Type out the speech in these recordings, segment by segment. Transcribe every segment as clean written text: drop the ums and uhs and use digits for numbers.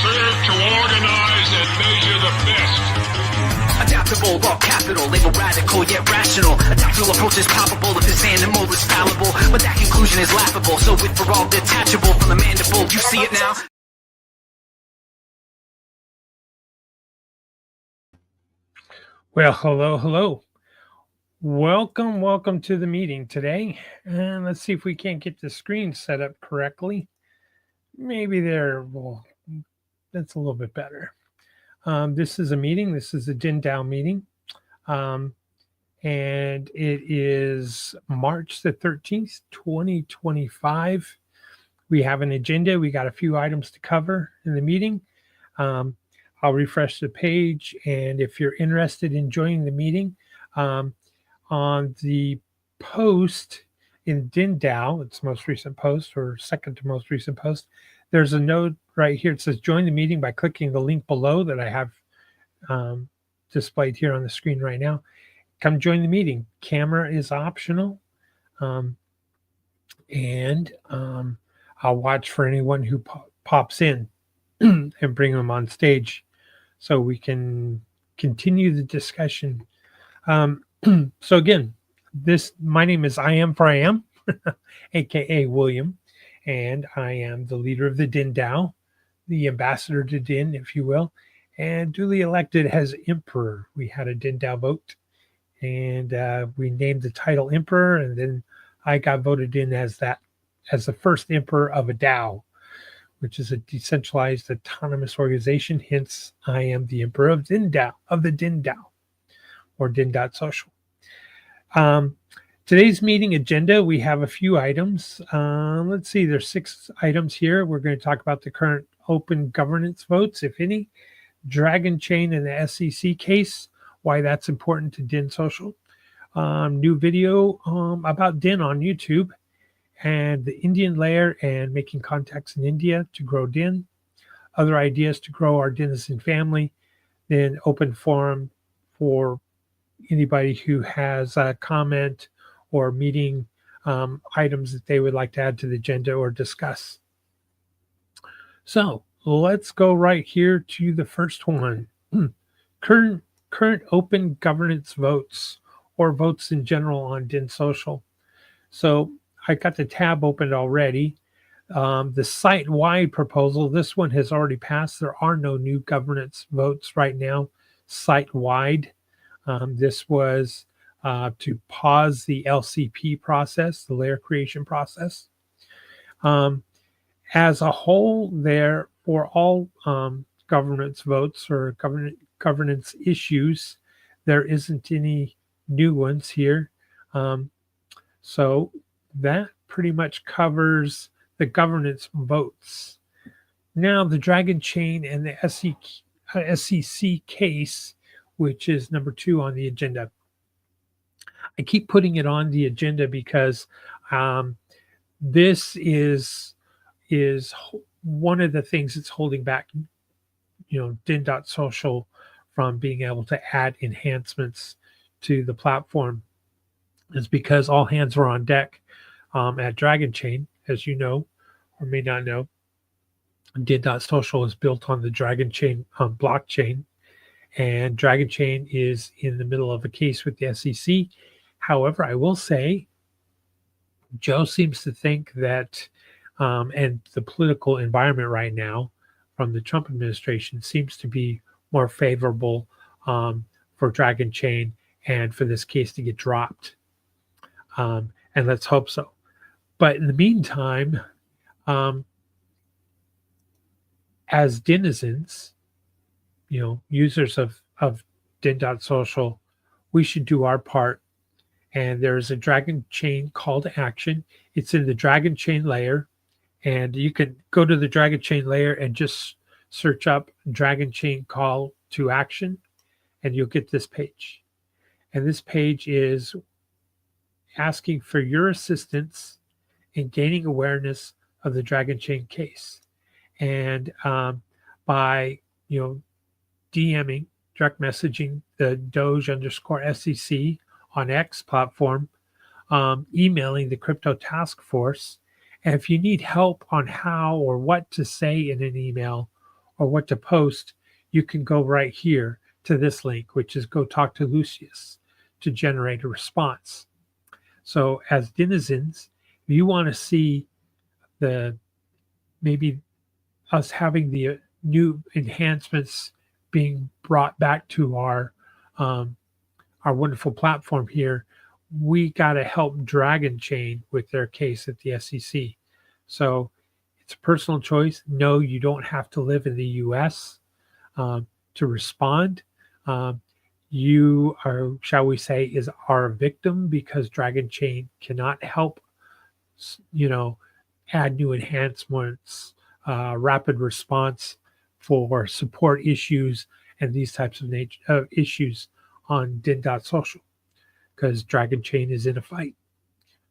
Serve to organize and measure the best. Adaptable, all capital, label radical yet rational. Adaptable approach is palpable if this animal is fallible. But that conclusion is laughable, so with for all detachable from the mandible. You see it now? Well, hello. Welcome to the meeting today. And let's see if we can't get the screen set up correctly. Maybe there, well, that's a little bit better. This is a meeting. This is a DENDAO meeting. And it is March the 13th, 2025. We have an agenda. We got a few items to cover in the meeting. I'll refresh the page, and if you're interested in joining the meeting, on the post in DENDAO, its most recent post or second to most recent post, there's a note right here. It says join the meeting by clicking the link below that I have displayed here on the screen right now. Come join the meeting. Camera is optional, and I'll watch for anyone who pops in and bring them on stage so we can continue the discussion. So again, my name is I Am For I Am, aka William, and I am the leader of the DENDAO, the ambassador to DEN, if you will, and duly elected as Emperor. We had a DENDAO vote, and we named the title Emperor, and then I got voted in as the first Emperor of a DAO, which is a decentralized autonomous organization. Hence, I am the Emperor of DENDAO, or Den.Social. Today's meeting agenda, we have a few items. Let's see, there's 6 items here. We're going to talk about the current open governance votes, if any, Dragonchain and the SEC case, why that's important to Den.Social, new video about Den on YouTube, and the Indian layer and making contacts in India to grow Den, other ideas to grow our denizen family, then open forum for anybody who has a comment or meeting items that they would like to add to the agenda or discuss. So let's go right here to the first one. Current open governance votes, or votes in general on Den.Social. So I got the tab opened already. The site-wide proposal, this one has already passed. There are no new governance votes right now site-wide. This was to pause the LCP process, the layer creation process. As a whole, there for all governance votes or governance issues, there isn't any new ones here. So that pretty much covers the governance votes. Now, the Dragonchain and the SEC case, which is number 2 on the agenda. I keep putting it on the agenda because this is one of the things that's holding back, Den.Social from being able to add enhancements to the platform, is because all hands were on deck at Dragonchain, as you know or may not know. Den.Social is built on the Dragonchain blockchain, and Dragonchain is in the middle of a case with the SEC. However, I will say, Joe seems to think that, and the political environment right now from the Trump administration seems to be more favorable for Dragonchain and for this case to get dropped. And let's hope so. But in the meantime, as denizens, users of Den.Social, we should do our part. And there's a Dragonchain call to action. It's in the Dragonchain Lair. And you can go to the Dragonchain Lair and just search up Dragonchain call to action, and you'll get this page. And this page is asking for your assistance in gaining awareness of the Dragonchain case. And by, DMing, direct messaging the Doge_SEC on X platform, emailing the Crypto Task Force. And if you need help on how or what to say in an email, or what to post, you can go right here to this link, which is go talk to Lucius to generate a response. So as denizens, if you want to see the maybe us having the new enhancements being brought back to our wonderful platform here, we got to help Dragonchain with their case at the SEC. So it's a personal choice. No, you don't have to live in the U.S. To respond. You are, shall we say, are a victim because Dragonchain cannot help, add new enhancements, rapid response for support issues and these types of issues on Den.Social because Dragonchain is in a fight.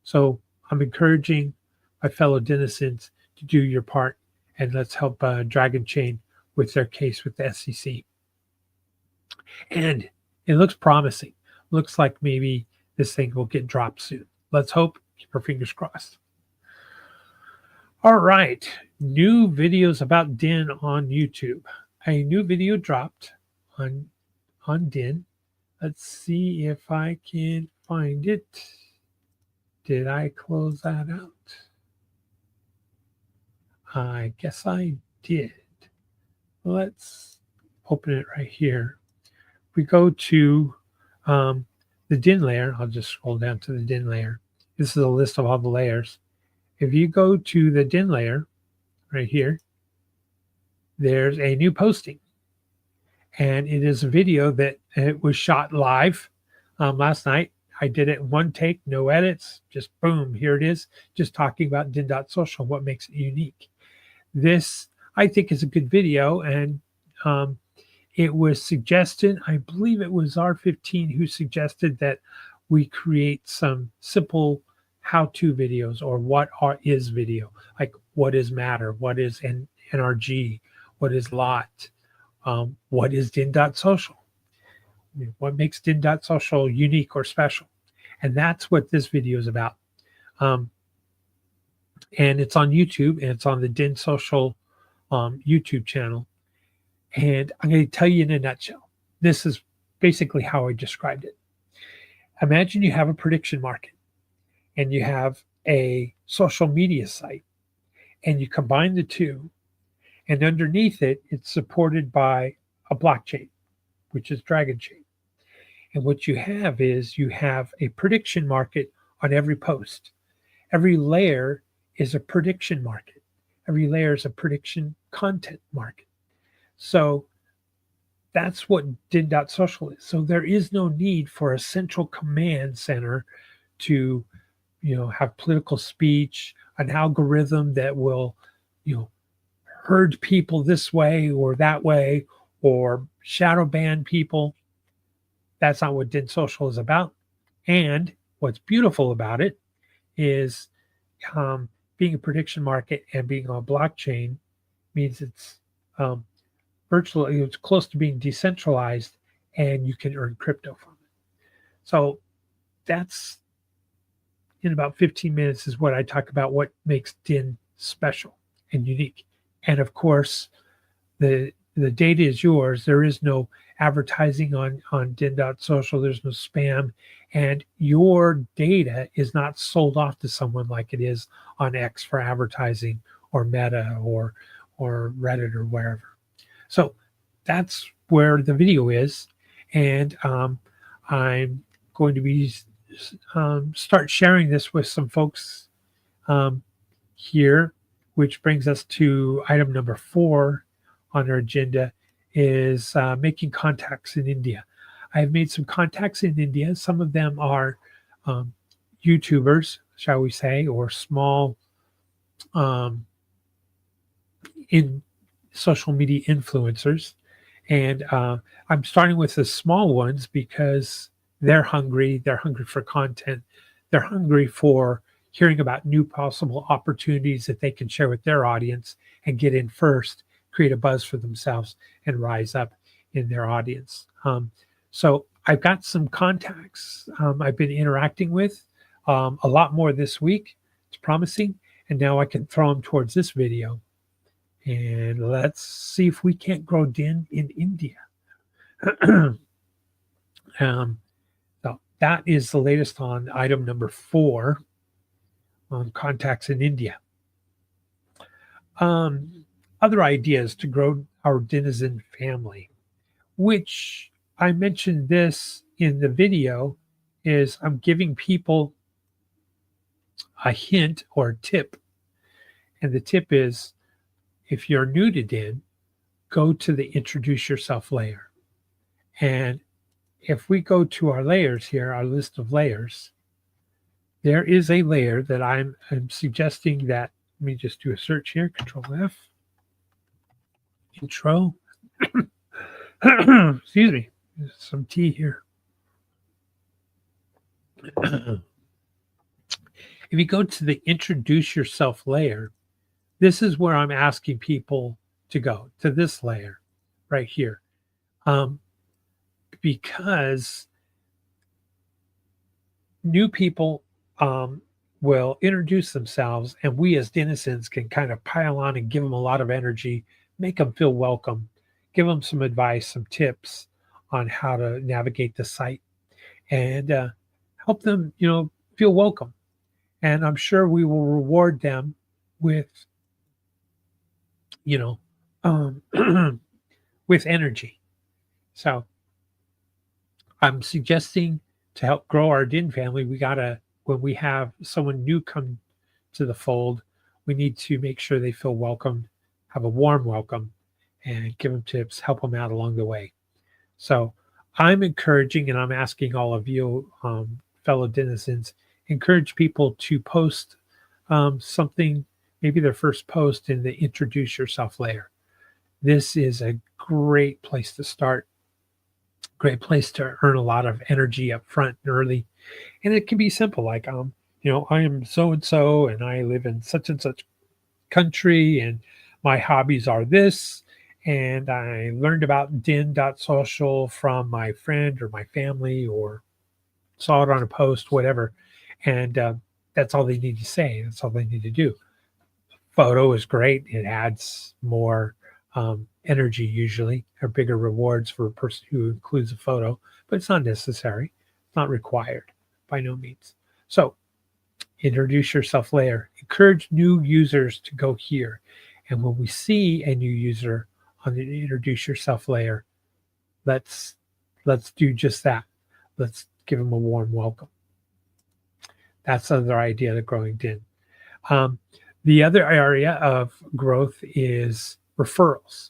So I'm encouraging my fellow denizens to do your part, and let's help Dragonchain with their case with the SEC. And it looks promising. Looks like maybe this thing will get dropped soon. Let's hope. Keep our fingers crossed. All right. New videos about Den on YouTube. A new video dropped on Den. Let's see if I can find it. Did I close that out? I guess I did. Let's open it right here. We go to the Den layer. I'll just scroll down to the Den layer. This is a list of all the layers. If you go to the Den layer right here, there's a new posting. And it is a video that it was shot live last night. I did it in one take, no edits, just boom, here it is, just talking about Den.Social, what makes it unique. This, I think, is a good video, and it was suggested, I believe it was R15 who suggested that we create some simple how-to videos, or is video, like what is matter, what is NRG, what is lot, what is Den.Social, what makes Den.Social unique or special. And that's what this video is about. And it's on YouTube, and it's on the Den.Social YouTube channel. And I'm going to tell you in a nutshell. This is basically how I described it. Imagine you have a prediction market and you have a social media site, and you combine the two, and underneath it, it's supported by a blockchain, which is Dragonchain. And what you have is you have a prediction market on every post. Every layer is a prediction market. Every layer is a prediction content market. So that's what Den.Social is. So there is no need for a central command center to, have political speech, an algorithm that will, herd people this way or that way, or shadow ban people. That's not what Den.Social is about. And what's beautiful about it is being a prediction market and being on blockchain means it's virtually, it's close to being decentralized, and you can earn crypto from it. So that's, in about 15 minutes, is what I talk about what makes Den special and unique. And of course, the data is yours. There is no advertising on Den.Social. There's no spam. And your data is not sold off to someone like it is on X for advertising, or Meta, or Reddit, or wherever. So that's where the video is. And I'm going to be start sharing this with some folks here, which brings us to item number 4 on our agenda, is making contacts in India. I have made some contacts in India. Some of them are YouTubers, shall we say, or small in social media influencers. And I'm starting with the small ones because they're hungry. They're hungry for content. They're hungry for hearing about new possible opportunities that they can share with their audience and get in first, create a buzz for themselves, and rise up in their audience. So I've got some contacts I've been interacting with, a lot more this week. It's promising. And now I can throw them towards this video And let's see if we can't grow DIN in India. So that is the latest on item number 4 on contacts in India. Other ideas to grow our denizen family, which I mentioned this in the video, is I'm giving people a hint or a tip. And the tip is, if you're new to DIN, go to the Introduce Yourself layer. And if we go to our layers here, our list of layers, there is a layer that I'm suggesting that, let me just do a search here, Control F, intro. Excuse me, there's some tea here. If you go to the Introduce Yourself layer, this is where I'm asking people to go, to this layer right here. Because new people will introduce themselves, and we as denizens can kind of pile on and give them a lot of energy, make them feel welcome, give them some advice, some tips on how to navigate the site, and help them, feel welcome. And I'm sure we will reward them with, with energy. So I'm suggesting, to help grow our DIN family, when we have someone new come to the fold, we need to make sure they feel welcomed, have a warm welcome, and give them tips, help them out along the way. So I'm encouraging, and I'm asking all of you, fellow denizens, encourage people to post something, maybe their first post in the Introduce Yourself layer. This is a great place to start. Great place to earn a lot of energy up front and early. And it can be simple, like, I am so-and-so, and I live in such and such country, and my hobbies are this, and I learned about Den.Social from my friend or my family, or saw it on a post, whatever. And that's all they need to say. That's all they need to do. Photo is great. It adds more energy usually, or bigger rewards for a person who includes a photo, but it's not necessary. It's not required by no means. So Introduce Yourself layer. Encourage new users to go here. And when we see a new user on the Introduce Yourself layer, let's do just that. Let's give them a warm welcome. That's another idea of growing DIN. The other area of growth is referrals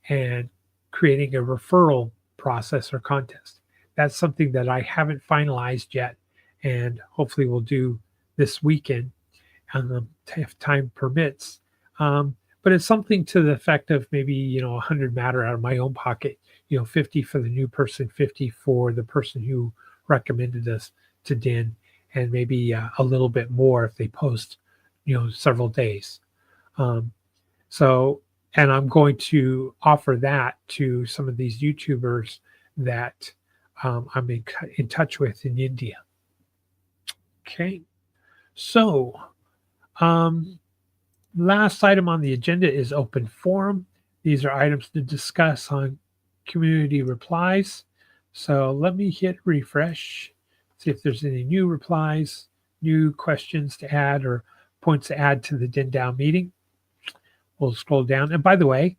and creating a referral process or contest. That's something that I haven't finalized yet, and hopefully we'll do this weekend, and if time permits. But it's something to the effect of maybe 100 matter out of my own pocket, 50 for the new person, 50 for the person who recommended us to DIN, and maybe a little bit more if they post several days. And I'm going to offer that to some of these YouTubers that I'm in touch with in India. Okay, so last item on the agenda is open forum. These are items to discuss on community replies. So let me hit refresh, see if there's any new replies, new questions to add, or points to add to the DENDAO meeting. We'll scroll down. And by the way,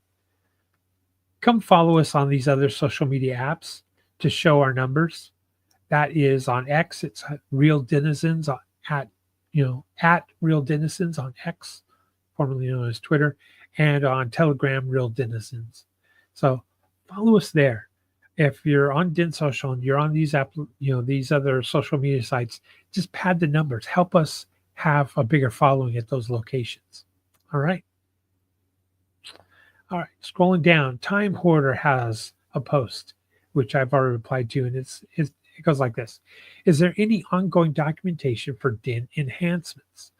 come follow us on these other social media apps to show our numbers. That is on X. It's Real Denizens at Real Denizens on X, formerly known as Twitter, and on Telegram, Real Denizens. So follow us there. If you're on Den.Social and you're on these these other social media sites, just pad the numbers. Help us have a bigger following at those locations. All right. All right, scrolling down, Time Hoarder has a post, which I've already replied to, and it goes like this. Is there any ongoing documentation for DIN enhancements?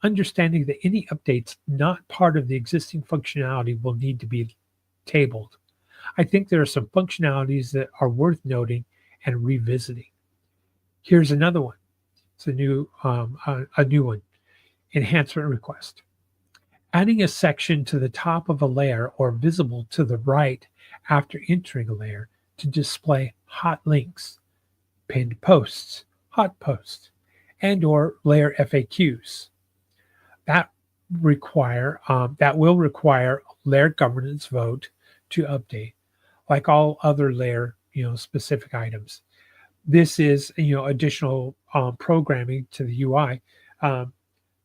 Understanding that any updates not part of the existing functionality will need to be tabled. I think there are some functionalities that are worth noting and revisiting. Here's another one. It's a new one. Enhancement request. Adding a section to the top of a layer or visible to the right after entering a layer to display hot links, pinned posts, hot posts, and or layer FAQs. That will require layer governance vote to update, like all other layer specific items. This is additional programming to the UI, the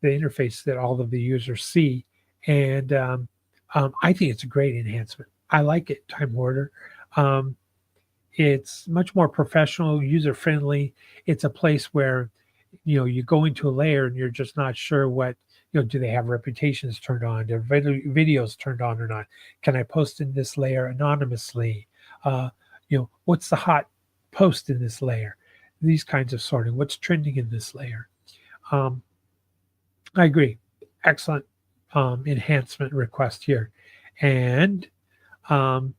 interface that all of the users see, and I think it's a great enhancement. I like it, Time Hoarder. It's much more professional, user friendly. It's a place where you go into a layer and you're just not sure what do they have reputations turned on, their videos turned on or not, can I post in this layer anonymously, what's the hot post in this layer, these kinds of sorting, what's trending in this layer. I agree, excellent enhancement request here. And then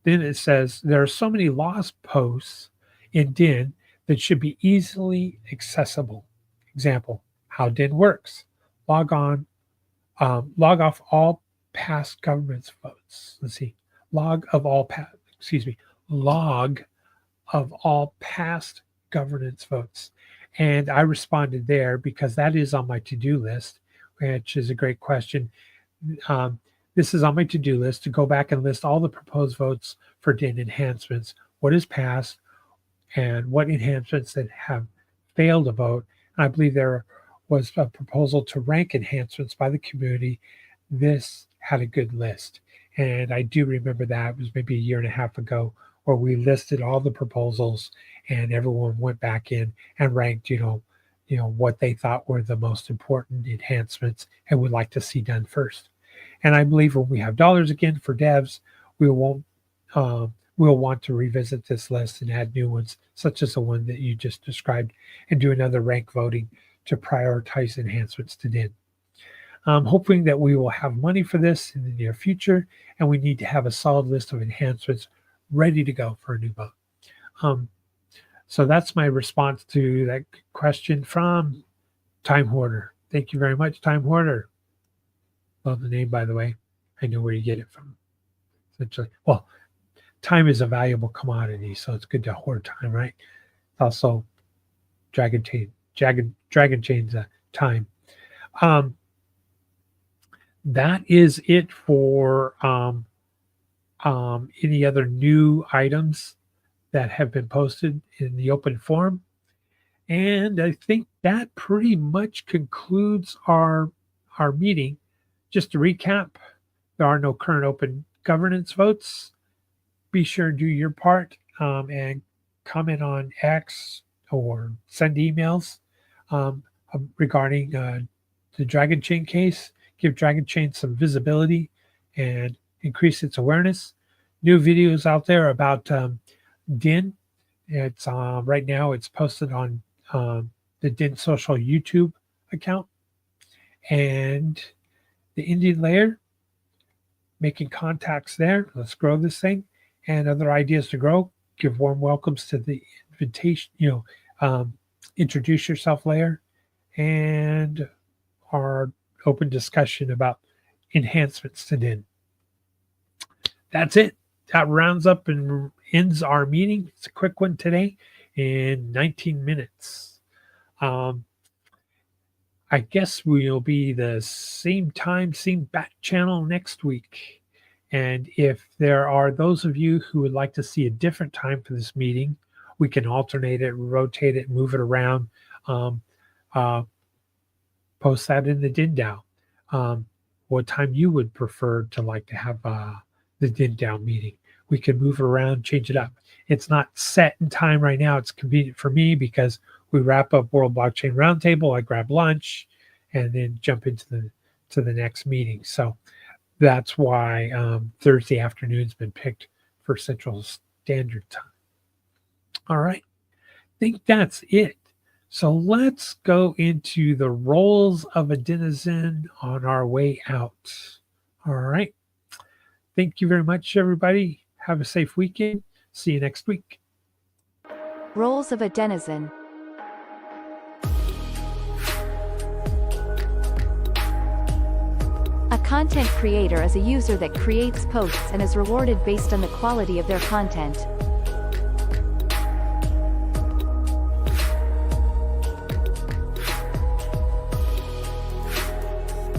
it says there are so many lost posts in Den that should be easily accessible. Example, how Den works. Log off all past governance votes. Let's see. Log of all past governance votes. And I responded there because that is on my to-do list, which is a great question. This is on my to-do list to go back and list all the proposed votes for Den enhancements, what is passed, and what enhancements that have failed to vote. And I believe there was a proposal to rank enhancements by the community. This had a good list. And I do remember that. It was maybe a year and a half ago where we listed all the proposals and everyone went back in and ranked, what they thought were the most important enhancements and would like to see done first. And I believe when we have dollars again for devs, we'll want to revisit this list and add new ones, such as the one that you just described, and do another rank voting to prioritize enhancements to Den. I'm hoping that we will have money for this in the near future, and we need to have a solid list of enhancements ready to go for a new vote. So that's my response to that question from Time Hoarder. Thank you very much, Time Hoarder. Love the name, by the way. I know where you get it from. Essentially, well, time is a valuable commodity, so it's good to hoard time, right? Also, Dragonchain's time. That is it for any other new items that have been posted in the open forum. And I think that pretty much concludes our meeting. Just to recap, there are no current open governance votes. Be sure to do your part and comment on X or send emails regarding the Dragonchain case. Give Dragonchain some visibility and increase its awareness. New videos out there about Den. It's right now it's posted on the Den.Social YouTube account, and the Indian Lair, making contacts there. Let's grow this thing, and other ideas to grow. Give warm welcomes to the invitation, introduce yourself layer, and our open discussion about enhancements to Den. That's it. That rounds up and ends our meeting. It's a quick one today in 19 minutes. I guess we'll be the same time, same back channel next week. And if there are those of you who would like to see a different time for this meeting, we can alternate it, rotate it, move it around. Post that in the DENDAO. What time you would prefer to like to have the DENDAO meeting. We can move it around, change it up. It's not set in time right now. It's convenient for me because we wrap up World Blockchain Roundtable. I grab lunch and then jump into the next meeting. So that's why Thursday afternoon's been picked for Central Standard Time. All right. I think that's it. So let's go into the roles of a denizen on our way out. All right. Thank you very much, everybody. Have a safe weekend. See you next week. Roles of a denizen. content creator is a user that creates posts and is rewarded based on the quality of their content.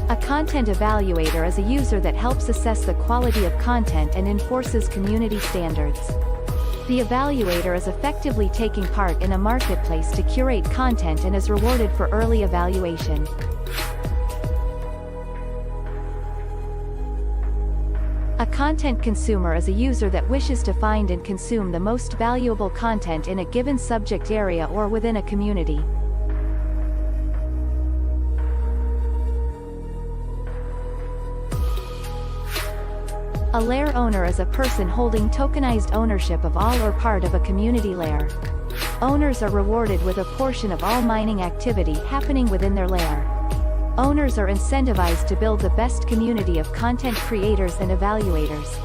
A content evaluator is a user that helps assess the quality of content and enforces community standards. The evaluator is effectively taking part in a marketplace to curate content and is rewarded for early evaluation. A content consumer is a user that wishes to find and consume the most valuable content in a given subject area or within a community. A lair owner is a person holding tokenized ownership of all or part of a community lair. Owners are rewarded with a portion of all mining activity happening within their lair. Owners are incentivized to build the best community of content creators and evaluators.